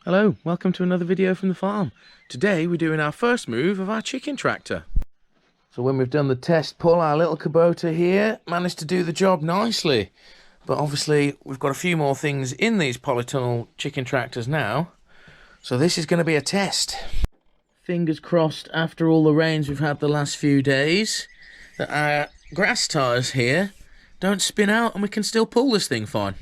Hello, welcome to another video from the farm. Today we're doing our first move of our chicken tractor. So when we've done the test pull, our little Kubota here managed to do the job nicely. But obviously we've got a few more things in these polytunnel chicken tractors now. So this is going to be a test. Fingers crossed after all the rains we've had the last few days that our grass tyres here don't spin out and we can still pull this thing fine.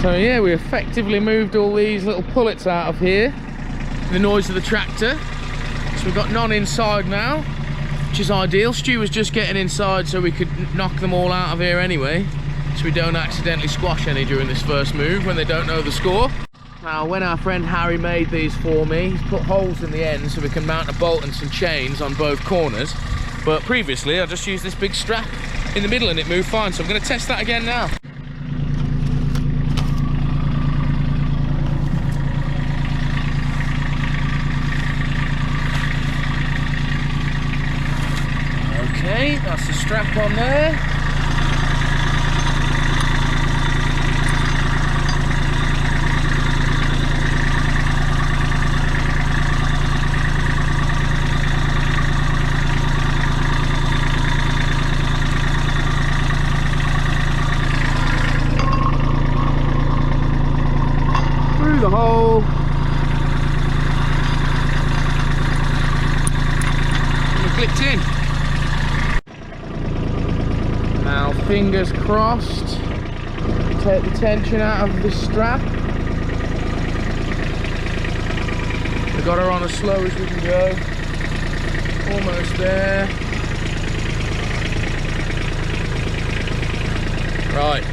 So yeah, we effectively moved all these little pullets out of here, the noise of the tractor. So we've got none inside now, which is ideal. Stu was just getting inside so we could knock them all out of here anyway, so we don't accidentally squash any during this first move when they don't know the score. Now when our friend Harry made these for me, he's put holes in the end so we can mount a bolt and some chains on both corners. But previously I just used this big strap in the middle and it moved fine, so I'm going to test that again now. Okay, that's the strap on there. Through the hole. And it clicked in. Now, fingers crossed, take the tension out of the strap. We've got her on as slow as we can go. Almost there. Right.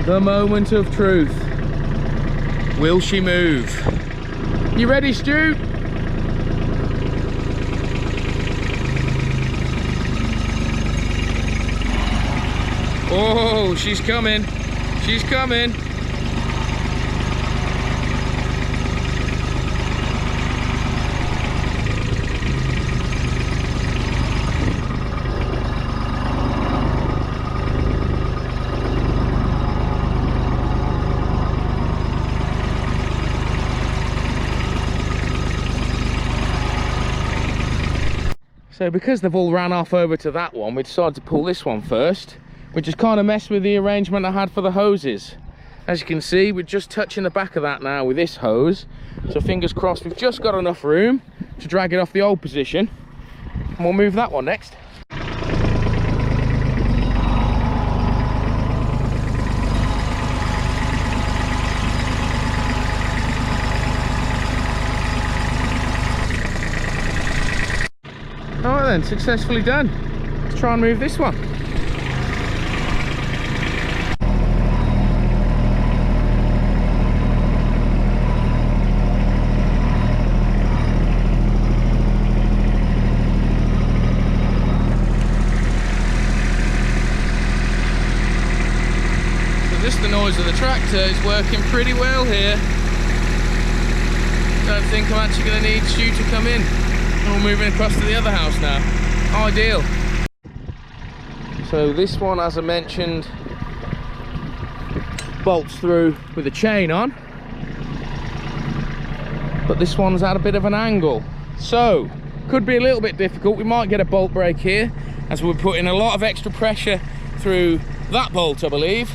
The moment of truth. Will she move? You ready, Stu? Oh, she's coming. She's coming. So because they've all ran off over to that one, we decided to pull this one first, which has kind of messed with the arrangement I had for the hoses. As you can see, we're just touching the back of that now with this hose. So fingers crossed we've just got enough room to drag it off the old position. And we'll move that one next. Alright then, successfully done. Let's try and move this one. Just the noise of the tractor is working pretty well here. Don't think I'm actually going to need Stu to come in. And we're moving across to the other house now. Ideal. So this one, as I mentioned, bolts through with a chain on. But this one's at a bit of an angle. So, could be a little bit difficult. We might get a bolt break here, as we're putting a lot of extra pressure through that bolt, I believe.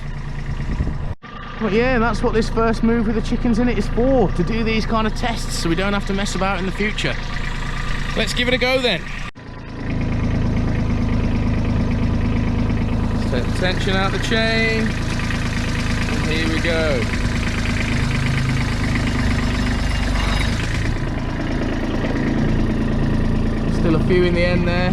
But yeah, that's what this first move with the chickens in it is for, to do these kind of tests so we don't have to mess about in the future. Let's give it a go then. Let's take the tension out of the chain. And here we go. Still a few in the end there.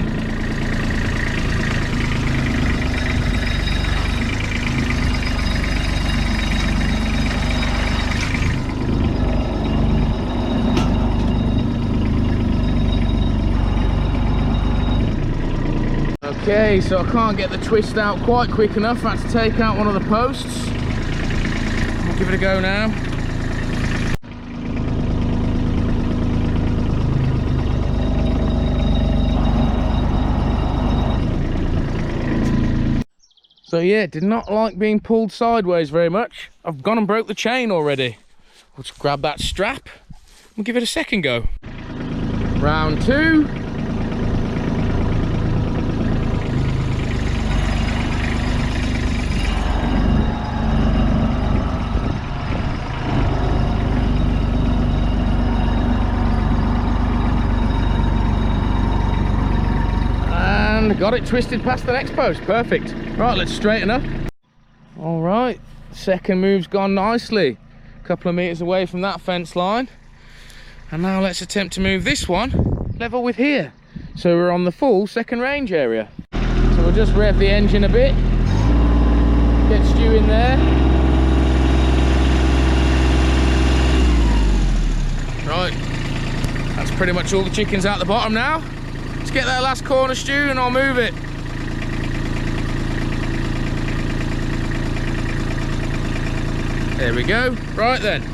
Okay, so I can't get the twist out quite quick enough. I had to take out one of the posts. I'll give it a go now. So yeah, did not like being pulled sideways very much. I've gone and broke the chain already. Let's grab that strap and give it a second go. Round 2. And got it twisted past the next post. Perfect. Right, let's straighten up. All right, second move's gone nicely. A couple of meters away from that fence line. And now let's attempt to move this one level with here. So we're on the full second range area. So we'll just rev the engine a bit. Get Stu in there. Right, that's pretty much all the chickens out the bottom now. Let's get that last corner, Stu, and I'll move it. There we go. Right then.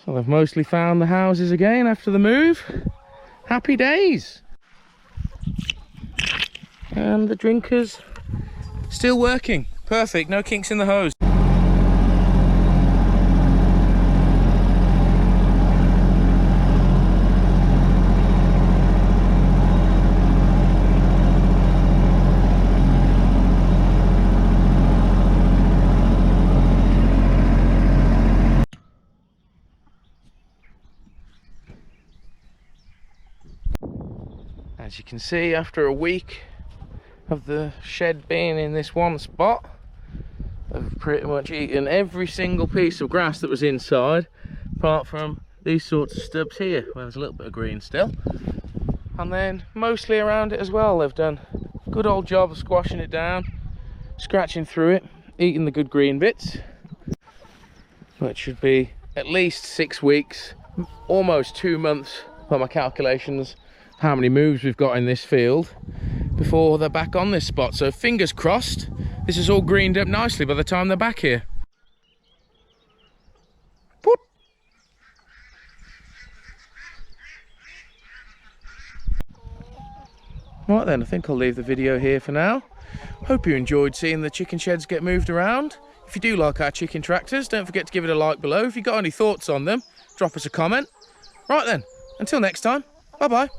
So I've mostly found the houses again after the move. Happy days. And the drinkers still working. Perfect, no kinks in the hose. As you can see, after a week of the shed being in this one spot, I've pretty much eaten every single piece of grass that was inside, apart from these sorts of stubs here, where there's a little bit of green still. And then mostly around it as well, they've done a good old job of squashing it down, scratching through it, eating the good green bits. Which should be at least 6 weeks, almost 2 months by my calculations, how many moves we've got in this field before they're back on this spot. So fingers crossed this is all greened up nicely by the time they're back here. Put. Right then, I think I'll leave the video here for now. Hope you enjoyed seeing the chicken sheds get moved around. If you do like our chicken tractors, don't forget to give it a like below. If you've got any thoughts on them, drop us a comment. Right then, until next time, bye bye.